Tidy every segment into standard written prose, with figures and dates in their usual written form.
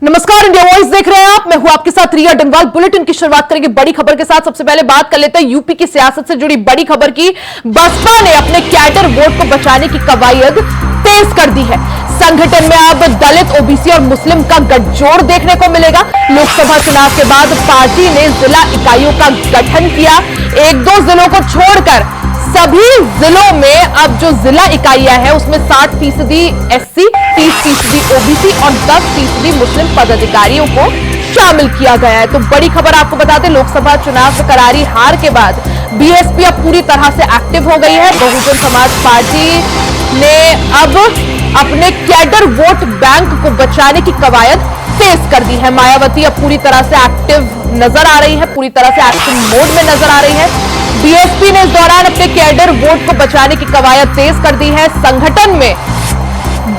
नमस्कार, India voice देख रहे हैं आप। मैं हूं आपके साथ रिया डंगवाल। बुलेटिन की शुरुआत करेंगे बड़ी खबर के साथ। सबसे पहले बात कर लेते हैं यूपी की सियासत से जुड़ी बड़ी खबर की। बसपा ने अपने कैडर वोट को बचाने की कवायद तेज कर दी है। संगठन में अब दलित, ओबीसी और मुस्लिम का गठजोड़ देखने को मिलेगा। लोकसभा चुनाव के बाद पार्टी ने जिला इकाइयों का गठन किया। एक दो जिलों को छोड़कर सभी जिलों में अब जो जिला इकाइयां हैं उसमें 60% एससी, 30% ओबीसी और 10% मुस्लिम पदाधिकारियों को शामिल किया गया है। तो बड़ी खबर आपको बता दें, लोकसभा चुनाव में करारी हार के बाद बीएसपी अब पूरी तरह से एक्टिव हो गई है। बहुजन समाज पार्टी ने अब अपने कैडर वोट बैंक को बचाने की कवायद तेज कर दी है। मायावती अब पूरी तरह से एक्टिव नजर आ रही है, पूरी तरह से एक्टिव मोड में नजर आ रही है। बीएसपी ने इस दौरान अपने कैडर वोट को बचाने की कवायद तेज कर दी है। संगठन में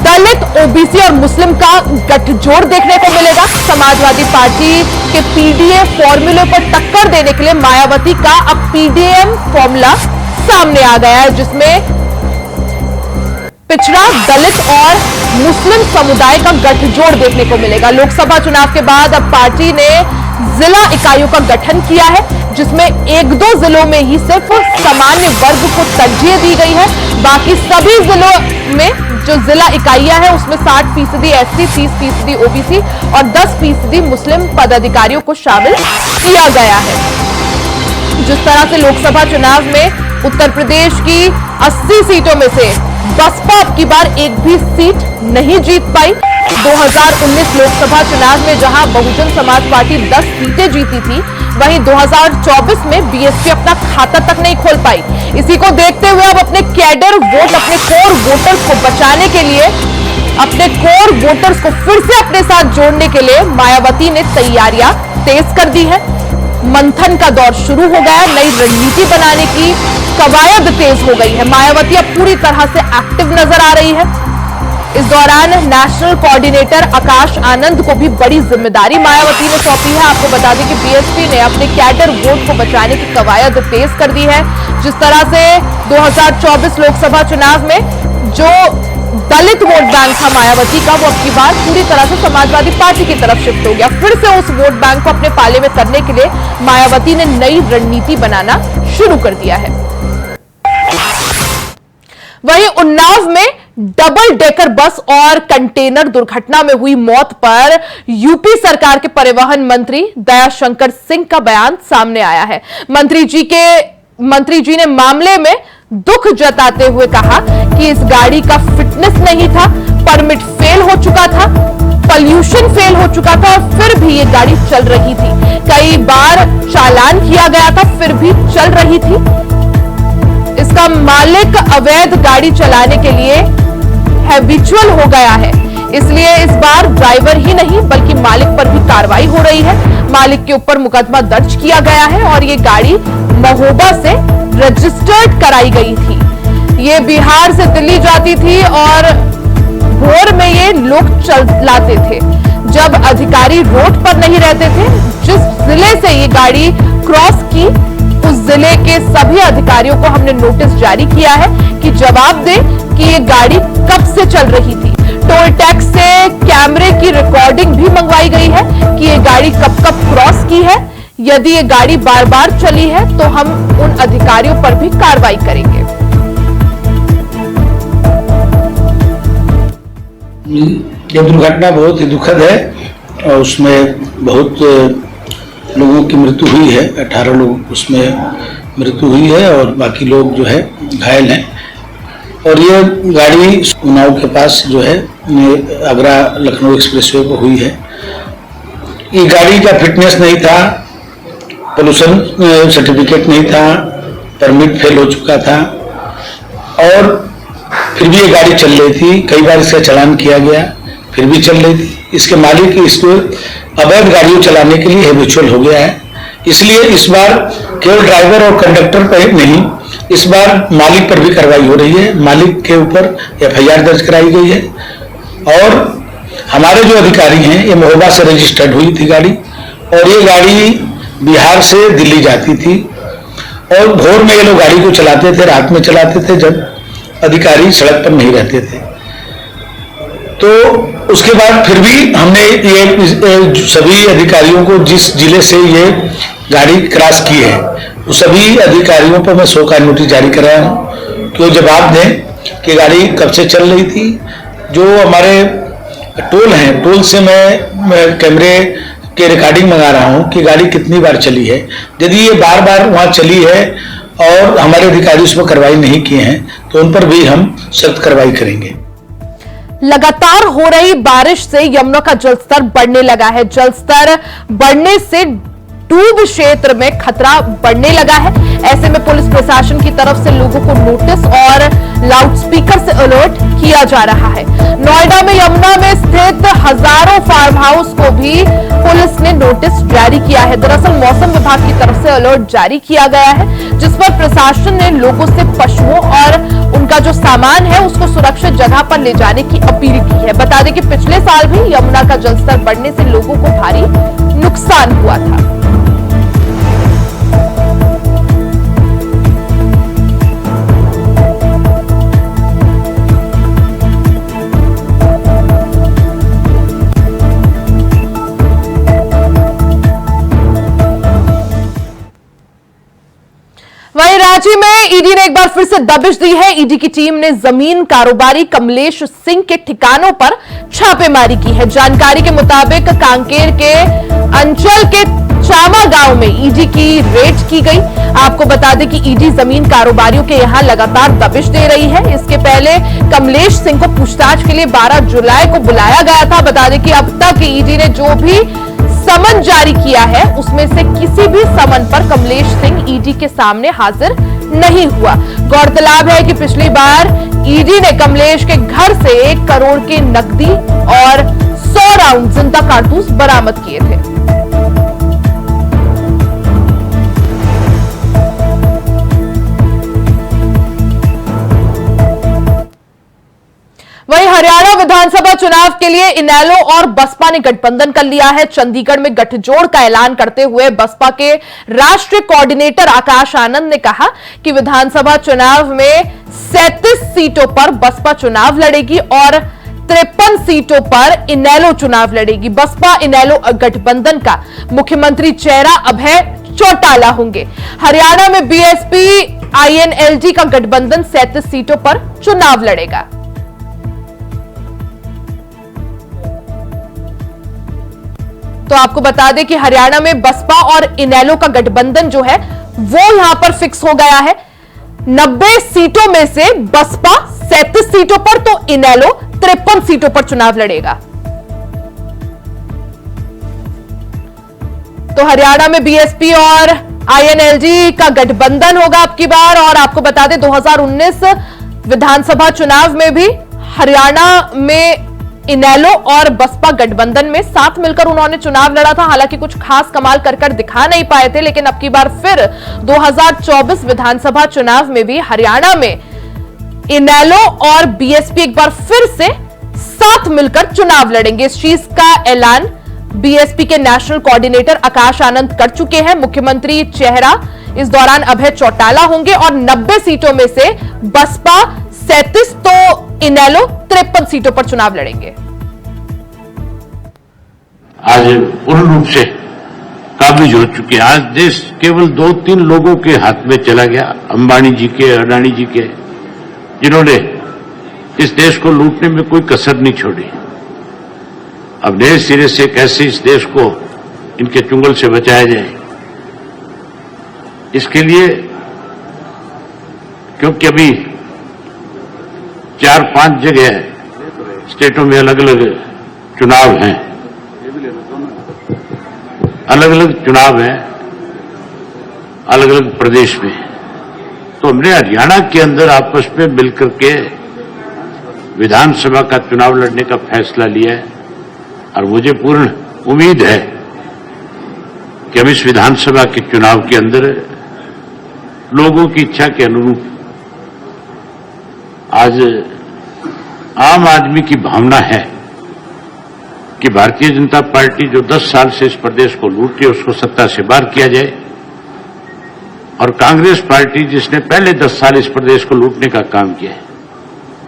दलित, ओबीसी और मुस्लिम का गठजोड़ देखने को मिलेगा। समाजवादी पार्टी के पीडीए फॉर्मूले पर टक्कर देने के लिए मायावती का अब पीडीएम फॉर्मूला सामने आ गया है, जिसमें पिछड़ा, दलित और मुस्लिम समुदाय का गठजोड़ देखने को मिलेगा। लोकसभा चुनाव के बाद अब पार्टी ने जिला इकाइयों का गठन किया है, जिसमें एक दो जिलों में ही सिर्फ सामान्य वर्ग को तरजीह दी गई है। बाकी सभी जिलों में जो जिला इकाइयां हैं उसमें 60% एससी, 30% ओबीसी और 10% मुस्लिम पदाधिकारियों को शामिल किया गया है। जिस तरह से लोकसभा चुनाव में उत्तर प्रदेश की 80 सीटों में से बसपा अब की बार एक भी सीट नहीं जीत पाई। 2019 लोकसभा चुनाव में जहां बहुजन समाज पार्टी 10 सीटें जीती थी, वहीं 2024 में बीएसपी अपना खाता तक नहीं खोल पाई। इसी को देखते हुए अब अपने कैडर वोट, अपने कोर वोटर्स को बचाने के लिए, अपने कोर वोटर्स को फिर से अपने साथ जोड़ने के लिए मायावती ने तैयारियां तेज कर दी है। मंथन का दौर शुरू हो गया। नई रणनीति बनाने की कवायद तेज हो गई है। मायावती अब पूरी तरह से एक्टिव नजर आ रही है। इस दौरान नेशनल कोऑर्डिनेटर आकाश आनंद को भी बड़ी जिम्मेदारी मायावती ने सौंपी है। आपको बता दें कि बीएसपी ने अपने कैडर वोट को बचाने की कवायद तेज कर दी है। जिस तरह से 2024 लोकसभा चुनाव में जो दलित वोट बैंक था मायावती का, वो अब की बार पूरी तरह से समाजवादी पार्टी की तरफ शिफ्ट हो गया। फिर से उस वोट बैंक को अपने पाले में करने के लिए मायावती ने नई रणनीति बनाना शुरू कर दिया है। वहीं उन्नाव में डबल डेकर बस और कंटेनर दुर्घटना में हुई मौत पर यूपी सरकार के परिवहन मंत्री दयाशंकर सिंह का बयान सामने आया है। मंत्री जी ने मामले में दुख जताते हुए कहा कि इस गाड़ी का फिटनेस नहीं था, परमिट फेल हो चुका था, पॉल्यूशन फेल हो चुका था और फिर भी ये गाड़ी चल रही थी। कई बार चालान किया गया था, फिर भी चल रही थी। इसका मालिक अवैध गाड़ी चलाने के लिए हैबिचुअल हो गया है, इसलिए इस बार ड्राइवर ही नहीं बल्कि मालिक पर भी कार्रवाई हो रही है। मालिक के ऊपर मुकदमा दर्ज किया गया है और ये गाड़ी महोबा से रजिस्टर्ड कराई गई थी। ये बिहार से दिल्ली जाती थी और भोर में ये लोग चलाते थे जब अधिकारी रोड पर नहीं रहते थे। जिस जिले से ये गाड़ी क्रॉस की, उस जिले के सभी अधिकारियों को हमने नोटिस जारी किया है कि जवाब दें कि ये गाड़ी कब से चल रही थी। टोल टैक्स से कैमरे की रिकॉर्डिंग भी मंगवाई गई है कि ये गाड़ी कब कब क्रॉस की है। यदि ये गाड़ी बार बार चली है तो हम उन अधिकारियों पर भी कार्रवाई करेंगे। ये दुर्घटना बहुत ही दुखद है और उसमें बहुत लोगों की मृत्यु हुई है। 18 लोग उसमें मृत्यु हुई है और बाकी लोग जो है घायल हैं। और ये गाड़ी उन्नाव के पास जो है आगरा लखनऊ एक्सप्रेसवे पर हुई है। ये गाड़ी का फिटनेस नहीं था, पोल्यूशन सर्टिफिकेट नहीं था, परमिट फेल हो चुका था और फिर भी ये गाड़ी चल रही थी। कई बार इसका चालान किया गया, फिर भी चल रही थी। इसके मालिक इसको अवैध गाड़ियों चलाने के लिए हैबिचुअल हो गया है। इसलिए इस बार केवल ड्राइवर और कंडक्टर पर नहीं, इस बार मालिक पर भी कार्रवाई हो रही है। मालिक के ऊपर एफआईआर दर्ज कराई गई है और हमारे जो अधिकारी हैं, ये महोबा से रजिस्टर्ड हुई थी गाड़ी और ये गाड़ी बिहार से दिल्ली जाती थी और भोर में ये लोग गाड़ी को चलाते थे, रात में चलाते थे जब अधिकारी सड़क पर नहीं रहते थे। तो उसके बाद फिर भी हमने ये सभी अधिकारियों को जिस जिले से ये गाड़ी क्रॉस की है उस सभी अधिकारियों पर मैं 100 का नोटिस जारी कराया हूँ कि वो जवाब दें कि गाड़ी कब से चल रही थी। जो हमारे टोल हैं, टोल से मैं कैमरे के रिकॉर्डिंग मंगा रहा हूँ कि गाड़ी कितनी बार चली है। यदि ये बार बार वहाँ चली है और हमारे अधिकारी उस पर कार्रवाई नहीं किए हैं तो उन पर भी हम सख्त कार्रवाई करेंगे। लगातार हो रही बारिश से यमुना का जलस्तर बढ़ने लगा है। जलस्तर बढ़ने से डूब क्षेत्र में खतरा बढ़ने लगा है। ऐसे में पुलिस प्रशासन की तरफ से लोगों को नोटिस और लाउडस्पीकर से अलर्ट किया जा रहा है। नोएडा में यमुना में स्थित हजारों फार्म हाउस को भी पुलिस ने नोटिस जारी किया है। दरअसल मौसम विभाग की तरफ से अलर्ट जारी किया गया है, जिस पर प्रशासन ने लोगों से पशुओं और उनका जो सामान है उसको सुरक्षित जगह पर ले जाने की अपील की है। बता दें कि पिछले साल भी यमुना का जलस्तर बढ़ने से लोगों को भारी नुकसान हुआ था। वहीं रांची में ईडी ने एक बार फिर से दबिश दी है। ईडी की टीम ने जमीन कारोबारी कमलेश सिंह के ठिकानों पर छापेमारी की है। जानकारी के मुताबिक कांकेर के अंचल के चामा गांव में ईडी की रेड की गई। आपको बता दें कि ईडी जमीन कारोबारियों के यहां लगातार दबिश दे रही है। इसके पहले कमलेश सिंह को पूछताछ के लिए 12 जुलाई को बुलाया गया था। बता दें कि अब तक ईडी ने जो भी समन जारी किया है उसमें से किसी भी समन पर कमलेश सिंह ईडी के सामने हाजिर नहीं हुआ। गौरतलब है कि पिछली बार ईडी ने कमलेश के घर से 1 करोड़ के नकदी और 100 राउंड जिंदा कारतूस बरामद किए थे। वहीं हरियाणा विधानसभा चुनाव के लिए इनेलो और बसपा ने गठबंधन कर लिया है। चंडीगढ़ में गठजोड़ का ऐलान करते हुए बसपा के राष्ट्रीय कोऑर्डिनेटर आकाश आनंद ने कहा कि विधानसभा चुनाव में 37 सीटों पर बसपा चुनाव लड़ेगी और 53 सीटों पर इनेलो चुनाव लड़ेगी। बसपा इनेलो गठबंधन का मुख्यमंत्री चेहरा अभय चौटाला होंगे। हरियाणा में बीएसपी आईएनएलडी का गठबंधन 37 सीटों पर चुनाव लड़ेगा। तो आपको बता दें कि हरियाणा में बसपा और इनेलो का गठबंधन जो है वो यहां पर फिक्स हो गया है। 90 सीटों में से बसपा 37 सीटों पर तो इनेलो 53 सीटों पर चुनाव लड़ेगा। तो हरियाणा में बीएसपी और आईएनएलडी का गठबंधन होगा अब की बार। और आपको बता दें 2019 विधानसभा चुनाव में भी हरियाणा में इनेलो और बसपा गठबंधन में साथ मिलकर उन्होंने चुनाव लड़ा था। हालांकि कुछ खास कमाल कर दिखा नहीं पाए थे, लेकिन अब की बार फिर 2024 विधानसभा चुनाव में भी हरियाणा में इनेलो और बीएसपी एक बार फिर से साथ मिलकर चुनाव लड़ेंगे। इस चीज का ऐलान बीएसपी के नेशनल कोऑर्डिनेटर आकाश आनंद कर चुके हैं। मुख्यमंत्री चेहरा इस दौरान अभय चौटाला होंगे और 90 सीटों में से बसपा 37 तो इनेलो 53 सीटों पर चुनाव लड़ेंगे। आज पूर्ण रूप से काबिज हो चुके हैं। आज देश केवल 2-3 लोगों के हाथ में चला गया, अंबानी जी के, अडानी जी के, जिन्होंने इस देश को लूटने में कोई कसर नहीं छोड़ी। अब नए सिरे से कैसे इस देश को इनके चुंगल से बचाया जाए, इसके लिए, क्योंकि अभी 4-5 जगह स्टेटों में अलग अलग चुनाव हैं, अलग अलग चुनाव हैं, अलग अलग प्रदेश में। तो हमने हरियाणा के अंदर आपस में मिलकर के विधानसभा का चुनाव लड़ने का फैसला लिया है और मुझे पूर्ण उम्मीद है कि हम इस विधानसभा के चुनाव के अंदर लोगों की इच्छा के अनुरूप आज आम आदमी की भावना है कि भारतीय जनता पार्टी जो 10 साल से इस प्रदेश को लूट रही है उसको सत्ता से बाहर किया जाए और कांग्रेस पार्टी जिसने पहले 10 साल इस प्रदेश को लूटने का काम किया है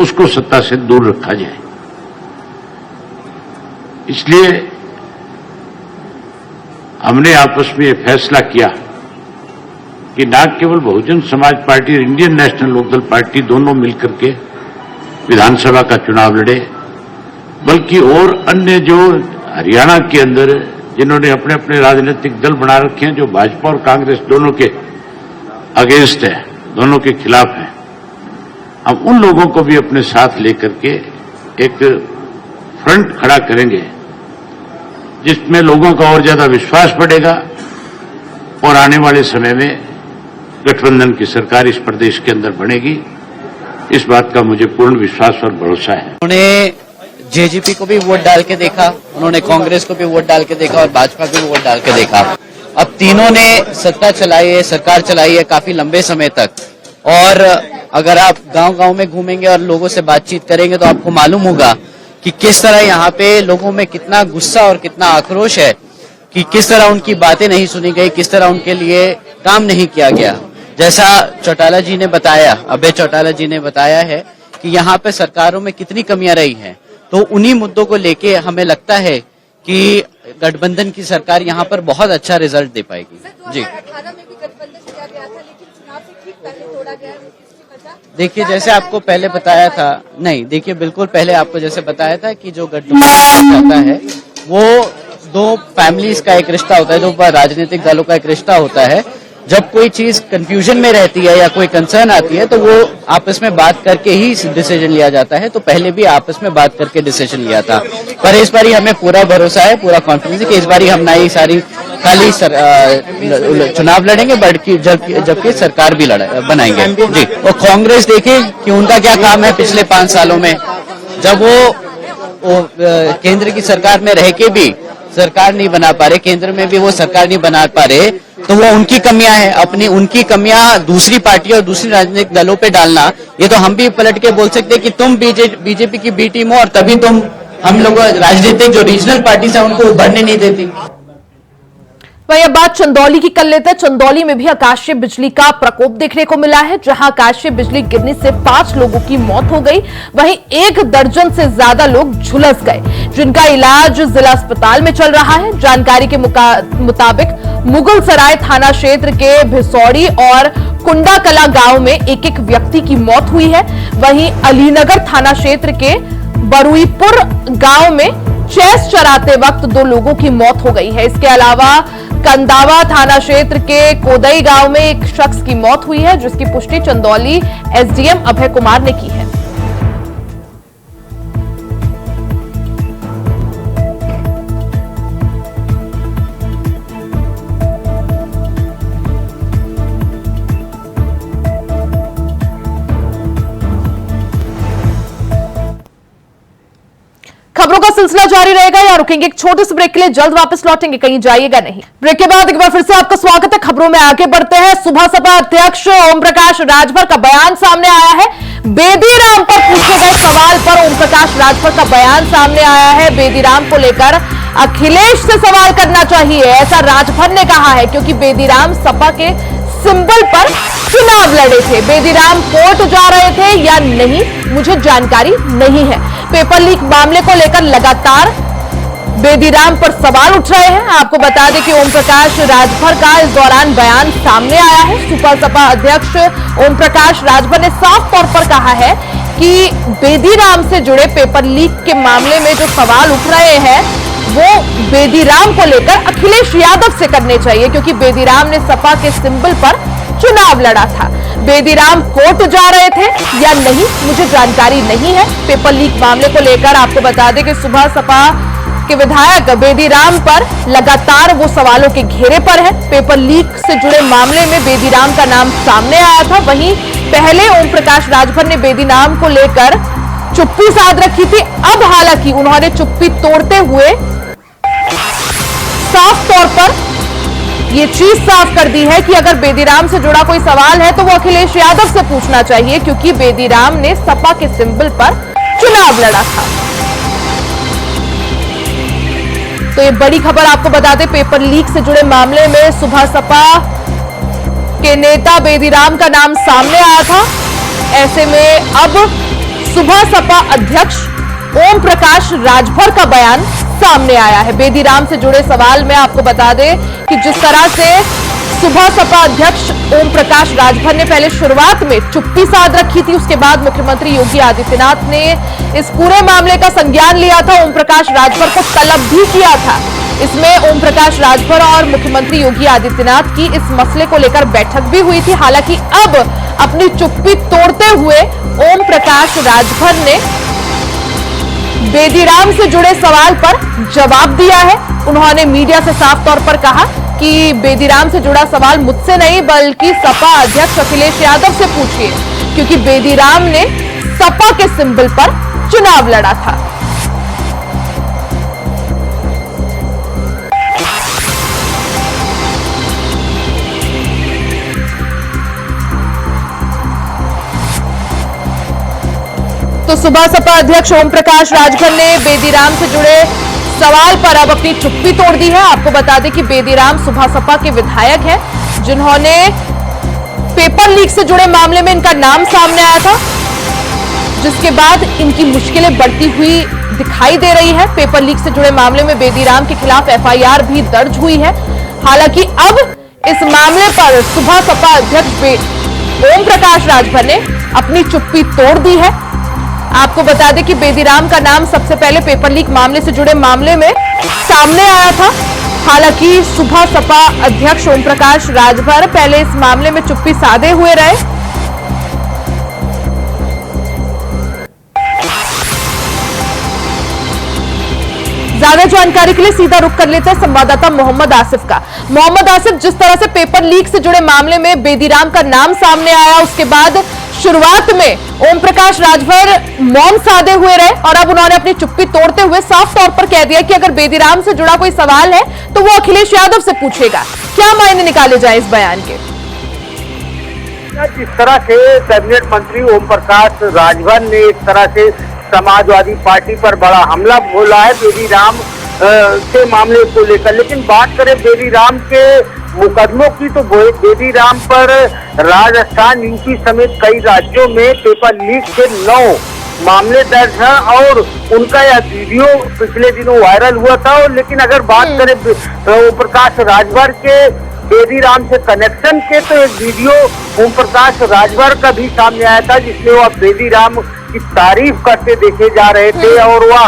उसको सत्ता से दूर रखा जाए। इसलिए हमने आपस में यह फैसला किया कि न केवल बहुजन समाज पार्टी और इंडियन नेशनल लोकदल पार्टी दोनों मिलकर के विधानसभा का चुनाव लड़े, बल्कि और अन्य जो हरियाणा के अंदर जिन्होंने अपने अपने राजनीतिक दल बना रखे हैं, जो भाजपा और कांग्रेस दोनों के अगेंस्ट है, दोनों के खिलाफ है, हम उन लोगों को भी अपने साथ लेकर के एक फ्रंट खड़ा करेंगे जिसमें लोगों का और ज्यादा विश्वास बढ़ेगा और आने वाले समय में गठबंधन की सरकार इस प्रदेश के अंदर बनेगी। इस बात का मुझे पूर्ण विश्वास और भरोसा है। उन्होंने जेजेपी को भी वोट डाल के देखा, उन्होंने कांग्रेस को भी वोट डाल के देखा और भाजपा को भी वोट डाल के देखा। अब तीनों ने सत्ता चलाई है, सरकार चलाई है काफी लंबे समय तक, और अगर आप गांव-गांव में घूमेंगे और लोगों से बातचीत करेंगे तो आपको मालूम होगा कि किस तरह यहाँ पे लोगों में कितना गुस्सा और कितना आक्रोश है, कि किस तरह उनकी बातें नहीं सुनी गई, किस तरह उनके लिए काम नहीं किया गया। जैसा चौटाला जी ने बताया, अभय चौटाला जी ने बताया है कि यहाँ पे सरकारों में कितनी कमियां रही हैं, तो उन्हीं मुद्दों को लेके हमें लगता है कि गठबंधन की सरकार यहाँ पर बहुत अच्छा रिजल्ट दे पाएगी। जी, 2018 में भी गठबंधन किया गया था, लेकिन चुनाव से ठीक पहले तोड़ा गया है, इसकी वजह देखिए जैसे आपको पहले बताया था, नहीं देखिए बिल्कुल पहले आपको जैसे बताया था कि जो गठबंधन होता है वो दो फैमिलीज का एक रिश्ता होता है, दो राजनीतिक दलों का एक रिश्ता होता है। जब कोई चीज कंफ्यूजन में रहती है या कोई कंसर्न आती है तो वो आपस में बात करके ही डिसीजन लिया जाता है। तो पहले भी आपस में बात करके डिसीजन लिया था, पर इस बारी हमें पूरा भरोसा है, पूरा कॉन्फिडेंस है कि इस बारी हम नई सारी खाली चुनाव लड़ेंगे, बल्कि जबकि सरकार भी बनाएंगे। जी, और कांग्रेस देखिए कि उनका क्या काम है पिछले 5 सालों में, जब वो केंद्र की सरकार में रह के भी सरकार नहीं बना पा रहे, केंद्र में भी वो सरकार नहीं बना पा रहे, तो वो उनकी कमियां हैं। अपनी उनकी कमियां दूसरी पार्टी और दूसरी राजनीतिक दलों पे डालना, ये तो हम भी पलट के बोल सकते हैं कि तुम बीजेपी की बी टीम हो और तभी तुम हम लोग राजनीतिक जो रीजनल पार्टीज है उनको उभरने नहीं देती। वही अब बात चंदौली की कर लेते हैं। चंदौली में भी आकाशीय बिजली का प्रकोप देखने को मिला है, जहां आकाशीय बिजली गिरने से 5 लोगों की मौत हो गई, वहीं 1 दर्जन से ज्यादा लोग झुलस गए, जिनका इलाज जिला अस्पताल में चल रहा है। जानकारी के मुताबिक मुगलसराय थाना क्षेत्र के भिसौड़ी और कुंडाकला गांव में एक व्यक्ति की मौत हुई है। वहीं अलीनगर थाना क्षेत्र के बरुईपुर गांव में चैस चराते वक्त 2 लोगों की मौत हो गई है। इसके अलावा कंदावा थाना क्षेत्र के कोदई गांव में एक शख्स की मौत हुई है, जिसकी पुष्टि चंदौली एसडीएम अभय कुमार ने की है। खबरों का सिलसिला जारी रहेगा या रुकेंगे एक छोटे से ब्रेक के लिए, जल्द वापस लौटेंगे, कहीं जाइएगा नहीं। ब्रेक के बाद एक बार फिर से आपका स्वागत है। खबरों में आगे बढ़ते हैं। सुबह सपा अध्यक्ष ओम प्रकाश राजभर का बयान सामने आया है। बेदी राम पर पूछे गए सवाल पर ओम प्रकाश राजभर का बयान सामने आया है। बेदी राम को लेकर अखिलेश से सवाल करना चाहिए, ऐसा राजभर ने कहा है, क्योंकि बेदी राम सपा के सिंबल पर चुनाव लड़े थे। बेदी राम कोर्ट जा रहे थे या नहीं, मुझे जानकारी नहीं है। पेपर लीक मामले को लेकर लगातार बेदी राम पर सवाल उठ रहे हैं। आपको बता दें कि ओम प्रकाश राजभर का इस दौरान बयान सामने आया है। सुपर सपा अध्यक्ष ओम प्रकाश राजभर ने साफ तौर पर कहा है कि बेदी राम से जुड़े पेपर लीक के मामले में जो सवाल उठ रहे हैं वो बेदी राम को लेकर अखिलेश यादव से करने चाहिए, क्योंकि बेदी राम ने सपा के सिंबल पर चुनाव लड़ा था। बेदी राम कोर्ट जा रहे थे या नहीं, मुझे जानकारी नहीं है। पेपर लीक मामले को लेकर आपको बता दें कि सुबह सपा के विधायक बेदी राम पर लगातार वो सवालों के घेरे पर है। पेपर लीक से जुड़े मामले में बेदी राम का नाम सामने आया था। वहीं पहले ओम प्रकाश राजभर ने बेदी राम को लेकर चुप्पी साध रखी थी। अब हालांकि उन्होंने चुप्पी तोड़ते हुए साफ तौर पर ये चीज साफ कर दी है कि अगर बेदी राम से जुड़ा कोई सवाल है तो वो अखिलेश यादव से पूछना चाहिए, क्योंकि बेदी राम ने सपा के सिंबल पर चुनाव लड़ा था। तो ये बड़ी खबर आपको बता दें, पेपर लीक से जुड़े मामले में सुबह सपा के नेता बेदी राम का नाम सामने आया था। ऐसे में अब सुबह सपा अध्यक्ष ओम प्रकाश राजभर का बयान सामने आया है। बेदीराम से जुड़े सवाल में आपको बता दें कि जिस तरह से सुबह सपा अध्यक्ष ओम प्रकाश राजभर ने पहले शुरुआत में चुप्पी साध रखी थी, उसके बाद मुख्यमंत्री योगी आदित्यनाथ ने इस पूरे मामले का संज्ञान लिया था, ओम प्रकाश राजभर को तलब भी किया था। इसमें ओम प्रकाश राजभर और मुख्यमंत्री योगी आदित्यनाथ की इस मसले को लेकर बैठक भी हुई थी। हालांकि अब अपनी चुप्पी तोड़ते हुए ओम प्रकाश राजभर ने बेदीराम से जुड़े सवाल पर जवाब दिया है। उन्होंने मीडिया से साफ तौर पर कहा कि बेदीराम से जुड़ा सवाल मुझसे नहीं बल्कि सपा अध्यक्ष अखिलेश यादव से पूछिए, क्योंकि बेदीराम ने सपा के सिंबल पर चुनाव लड़ा था। तो सुबह सपा अध्यक्ष ओम प्रकाश राजभर ने बेदीराम से जुड़े सवाल पर अब अपनी चुप्पी तोड़ दी है। आपको बता दें कि बेदीराम सुबह सपा के विधायक हैं, जिन्होंने पेपर लीक से जुड़े मामले में इनका नाम सामने आया था, जिसके बाद इनकी मुश्किलें बढ़ती हुई दिखाई दे रही है। पेपर लीक से जुड़े मामले में बेदीराम के खिलाफ एफआईआर भी दर्ज हुई है। हालांकि अब इस मामले पर सुबह सपा अध्यक्ष ओम प्रकाश राजभर ने अपनी चुप्पी तोड़ दी है। आपको बता दें कि बेदीराम का नाम सबसे पहले पेपर लीक मामले से जुड़े मामले में सामने आया था। हालांकि सुबह सपा अध्यक्ष ओम प्रकाश राजभर पहले इस मामले में चुप्पी साधे हुए रहे। ज्यादा जानकारी के लिए सीधा रुख कर लेते हैं संवाददाता मोहम्मद आसिफ का। मोहम्मद आसिफ, जिस तरह से पेपर लीक से जुड़े मामले में बेदीराम का नाम सामने आया, उसके बाद शुरुआत में ओम प्रकाश राजभर मौन साधे हुए रहे और अब उन्होंने अपनी चुप्पी तोड़ते हुए साफ तौर पर कह दिया कि अगर बेदीराम से जुड़ा कोई सवाल है तो वो अखिलेश यादव से पूछेगा। क्या मायने निकाले जाए इस बयान के? जिस तरह से कैबिनेट मंत्री ओम प्रकाश राजभर ने एक तरह से समाजवादी पार्टी पर बड़ा हमला बोला है बेदीराम के मामले को लेकर, लेकिन बात करें बेदीराम के मुकदमों की तो बेदीराम पर राजस्थान, यूपी समेत कई राज्यों में पेपर लीक के 9 मामले दर्ज हैं और उनका यह वीडियो पिछले दिनों वायरल हुआ था। लेकिन अगर बात करें ओम प्रकाश राजभर के बेदीराम से कनेक्शन के, तो एक वीडियो ओम प्रकाश राजभर का भी सामने आया था जिसमें वह बेदीराम की तारीफ करते देखे जा रहे थे और वह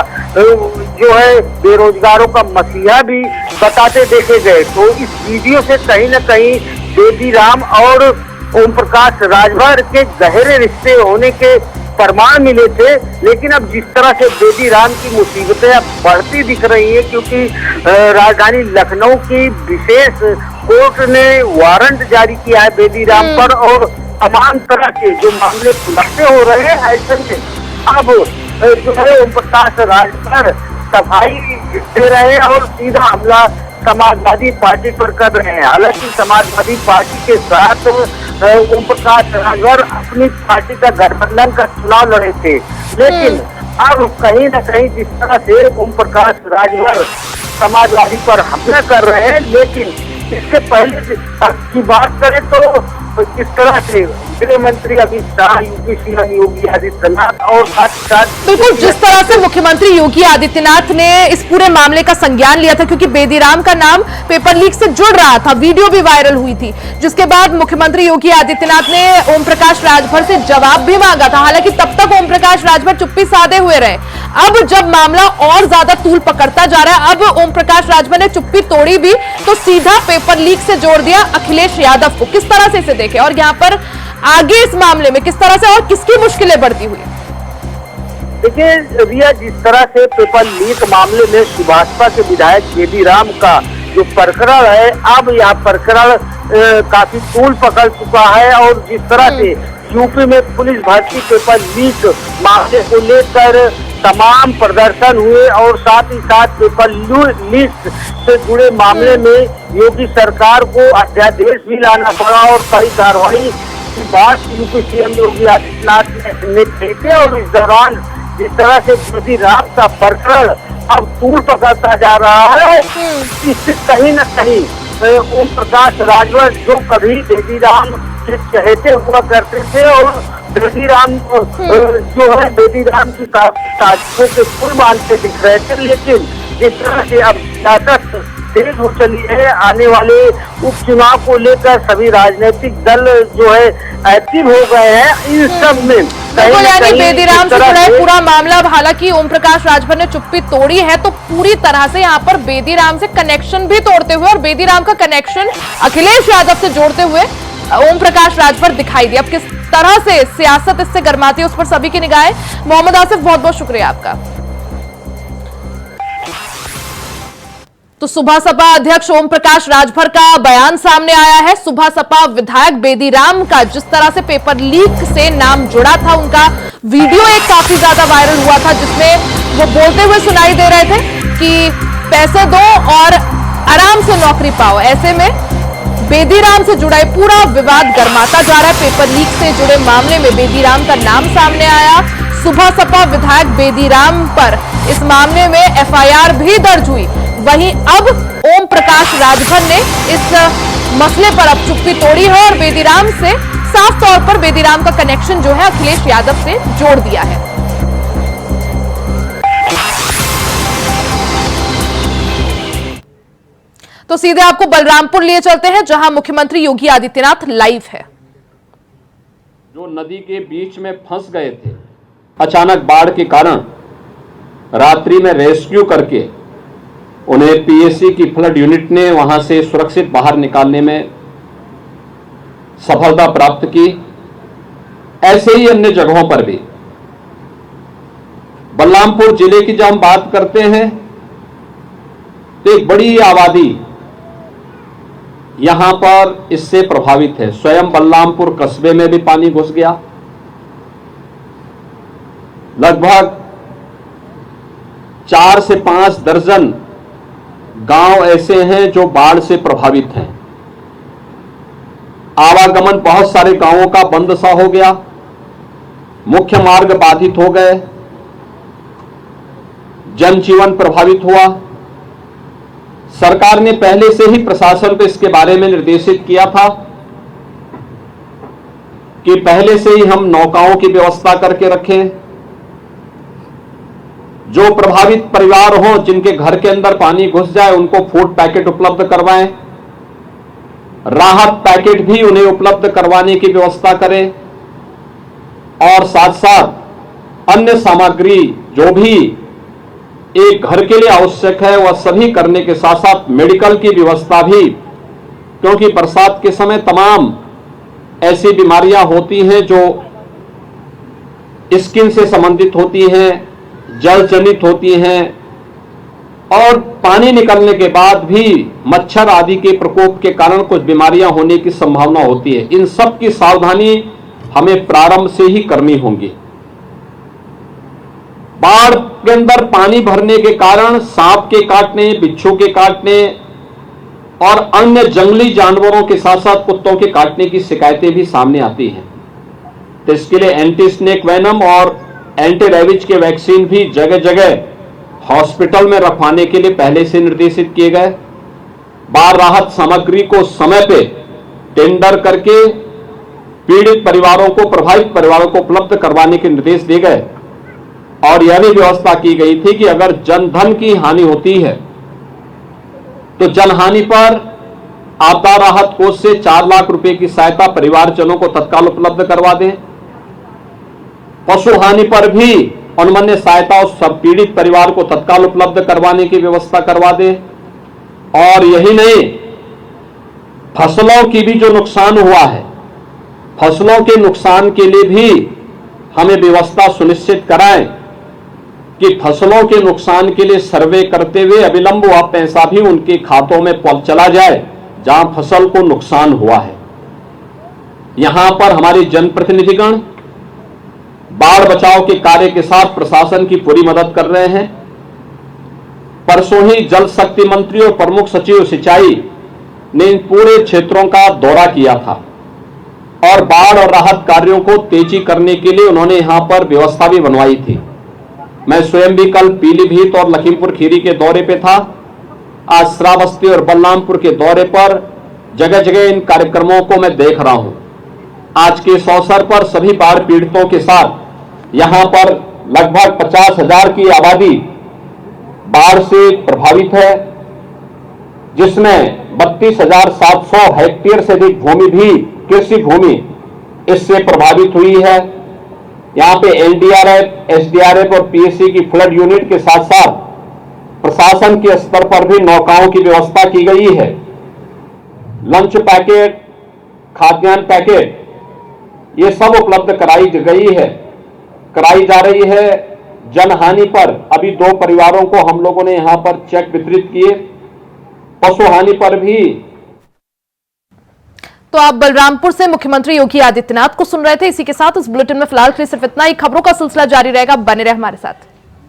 जो है बेरोजगारों का मसीहा भी बताते देखे गए। तो इस वीडियो से कहीं न कहीं बेदीराम और ओम प्रकाश राजभर के गहरे रिश्ते होने के प्रमाण मिले थे। लेकिन अब जिस तरह से बेदीराम की मुसीबतें अब बढ़ती दिख रही है, क्योंकि राजधानी लखनऊ की विशेष कोर्ट ने वारंट जारी किया है बेदीराम पर और तमाम तरह के जो मामले खुलासे हो रहे हैं, ऐसे में अब जो है ओम प्रकाश राजभर सफाई दे रहे हैं और सीधा हमला समाजवादी पार्टी पर कर रहे हैं। हालांकि समाजवादी पार्टी के साथ ओम प्रकाश राजभर अपनी पार्टी का गठबंधन का चुनाव लड़े थे, लेकिन अब कहीं न कहीं जिस तरह से ओम प्रकाश राजभर समाजवादी पर हमला कर रहे हैं, लेकिन इसके पहले की बात करें तो किस तरह से गृह मंत्री अमित शाह, यूपी सीएम योगी आदित्यनाथ और साथ बिल्कुल जिस तरह से मुख्यमंत्री योगी आदित्यनाथ ने इस पूरे मामले का संज्ञान लिया था, क्योंकि बेदीराम का नाम पेपर लीक से जुड़ रहा था, वीडियो भी वायरल हुई थी, जिसके बाद मुख्यमंत्री योगी आदित्यनाथ ने ओम प्रकाश राजभर से जवाब भी मांगा था। हालांकि तब तक ओम प्रकाश राजभर चुप्पी साधे हुए रहे। अब जब मामला और ज्यादा तूल पकड़ता जा रहा है, अब ओम प्रकाश राजभर ने चुप्पी तोड़ी भी तो सीधा पेपर लीक से जोड़ दिया अखिलेश यादव को। किस तरह से इसे देखें और यहाँ पर आगे इस मामले में किस तरह से और किसकी मुश्किलें बढ़ती हुई? देखिए रिया, जिस तरह से पेपर लीक मामले में सुभाषपा के विधायक बेदीराम का जो प्रकरण है, अब यह प्रकरण काफी तूल पकड़ चुका है और जिस तरह से यूपी में पुलिस भर्ती पेपर लीक मामले को लेकर तमाम प्रदर्शन हुए और साथ ही साथ पेपर लीक से जुड़े मामले में योगी सरकार को अध्यादेश भी लाना पड़ा और कई कार्रवाई की बात यूपी सीएम योगी आदित्यनाथ ने देखे। और इस दौरान जिस तरह से बेदीराम का प्रकरण अब तूल पकड़ता जा रहा है, इससे कहीं न कहीं ओम प्रकाश राजभर जो कभी बेदीराम के चहेते हुआ करते थे और बेदीराम जो है बेदीराम की तारीफों के फूल मानते दिख रहे थे, लेकिन जिस तरह से अब सियासत तेज हो चली है, आने वाले उपचुनाव को लेकर सभी राजनीतिक दल जो है एक्टिव हो गए हैं। इन सब में बिल्कुल, यानी बेदीराम से जुड़ा है पूरा मामला। अब हालांकि ओम प्रकाश राजभर ने चुप्पी तोड़ी है, तो पूरी तरह से यहाँ पर बेदीराम से कनेक्शन भी तोड़ते हुए और बेदीराम का कनेक्शन अखिलेश यादव से जोड़ते हुए ओम प्रकाश राजभर दिखाई दिया। अब किस तरह से सियासत इससे गर्माती है, उस पर सभी की निगाहें। मोहम्मद आसिफ, बहुत बहुत शुक्रिया आपका। तो सुबह सपा अध्यक्ष ओम प्रकाश राजभर का बयान सामने आया है। सुबह सपा विधायक बेदीराम का जिस तरह से पेपर लीक से नाम जुड़ा था, उनका वीडियो एक काफी ज्यादा वायरल हुआ था, जिसमें वो बोलते हुए सुनाई दे रहे थे कि पैसे दो और आराम से नौकरी पाओ। ऐसे में बेदीराम से जुड़ा पूरा विवाद गर्माता जा रहा है। पेपर लीक से जुड़े मामले में बेदीराम का नाम सामने आया। सुबह सपा विधायक बेदीराम पर इस मामले में एफआईआर भी दर्ज हुई। वहीं अब ओम प्रकाश राजभर ने इस मसले पर अब चुप्पी तोड़ी है और बेदीराम से साफ तौर पर बेदीराम का कनेक्शन जो है अखिलेश यादव से जोड़ दिया है। तो सीधे आपको बलरामपुर लिए चलते हैं, जहां मुख्यमंत्री योगी आदित्यनाथ लाइव है। जो नदी के बीच में फंस गए थे, अचानक बाढ़ के कारण रात्रि में रेस्क्यू करके उन्हें पीएससी की फ्लड यूनिट ने वहां से सुरक्षित बाहर निकालने में सफलता प्राप्त की। ऐसे ही अन्य जगहों पर भी। बलरामपुर जिले की जब हम बात करते हैं तो एक बड़ी आबादी यहां पर इससे प्रभावित है। स्वयं बलरामपुर कस्बे में भी पानी घुस गया। लगभग 4 से 5 दर्जन गांव ऐसे हैं जो बाढ़ से प्रभावित हैं। आवागमन बहुत सारे गांवों का बंद सा हो गया। मुख्य मार्ग बाधित हो गए। जनजीवन प्रभावित हुआ। सरकार ने पहले से ही प्रशासन को इसके बारे में निर्देशित किया था कि पहले से ही हम नौकाओं की व्यवस्था करके रखें। जो प्रभावित परिवार हों, जिनके घर के अंदर पानी घुस जाए, उनको फूड पैकेट उपलब्ध करवाएं। राहत पैकेट भी उन्हें उपलब्ध करवाने की व्यवस्था करें और साथ साथ अन्य सामग्री जो भी एक घर के लिए आवश्यक है वह सभी करने के साथ साथ मेडिकल की व्यवस्था भी, क्योंकि बरसात के समय तमाम ऐसी बीमारियां होती हैं जो स्किन से संबंधित होती हैं, जल जनित होती हैं और पानी निकलने के बाद भी मच्छर आदि के प्रकोप के कारण कुछ बीमारियां होने की संभावना होती है। इन सब की सावधानी हमें प्रारंभ से ही करनी होगी। बाढ़ के अंदर पानी भरने के कारण सांप के काटने, बिच्छू के काटने और अन्य जंगली जानवरों के साथ साथ कुत्तों के काटने की शिकायतें भी सामने आती हैं। तो इसके लिए एंटी स्नेक वेनम और एंटी रेबीज के वैक्सीन भी जगह जगह हॉस्पिटल में रखवाने के लिए पहले से निर्देशित किए गए। बाढ़ राहत सामग्री को समय पे टेंडर करके पीड़ित परिवारों को, प्रभावित परिवारों को उपलब्ध करवाने के निर्देश दिए गए और यह भी व्यवस्था की गई थी कि अगर जनधन की हानि होती है तो जनहानि पर आपदा राहत कोष से 4 लाख रुपए की सहायता परिवारजनों को तत्काल उपलब्ध करवा दें। पशु हानि पर भी अनुमन्य सहायता उस सब पीड़ित परिवार को तत्काल उपलब्ध करवाने की व्यवस्था करवा दें। और यही नहीं, फसलों की भी जो नुकसान हुआ है, फसलों के नुकसान के लिए भी हमें व्यवस्था सुनिश्चित कराएं कि फसलों के नुकसान के लिए सर्वे करते हुए अविलंब वह पैसा भी उनके खातों में चला जाए जहां फसल को नुकसान हुआ है। यहां पर हमारे जनप्रतिनिधिगण बाढ़ बचाव के कार्य के साथ प्रशासन की पूरी मदद कर रहे हैं। परसों ही जल शक्ति मंत्री और प्रमुख सचिव सिंचाई ने इन पूरे क्षेत्रों का दौरा किया था और बाढ़ और राहत कार्यों को तेजी करने के लिए उन्होंने यहां पर व्यवस्था भी बनवाई थी। मैं स्वयं भी कल पीलीभीत और लखीमपुर खीरी के दौरे पे था। आज श्रावस्ती और बलरामपुर के दौरे पर जगह जगह इन कार्यक्रमों को मैं देख रहा हूं। आज के इस अवसर पर सभी बाढ़ पीड़ितों के साथ यहां पर लगभग 50,000 की आबादी बाढ़ से प्रभावित है, जिसमें 32,700 हेक्टेयर से अधिक भूमि भी कृषि भूमि इससे प्रभावित हुई है। यहां पे एनडीआरएफ, एसडीआरएफ और पीएससी की फ्लड यूनिट के साथ साथ प्रशासन के स्तर पर भी नौकाओं की व्यवस्था की गई है। लंच पैकेट, खाद्यान्न पैकेट, ये सब उपलब्ध कराई जा रही है। जनहानि पर अभी 2 परिवारों को हम लोगों ने यहां पर चेक वितरित किए। पशु हानि पर भी। तो आप बलरामपुर से मुख्यमंत्री योगी आदित्यनाथ को सुन रहे थे। इसी के साथ इस बुलेटिन में फिलहाल के लिए सिर्फ इतना ही। खबरों का सिलसिला जारी रहेगा, बने रहे हमारे साथ।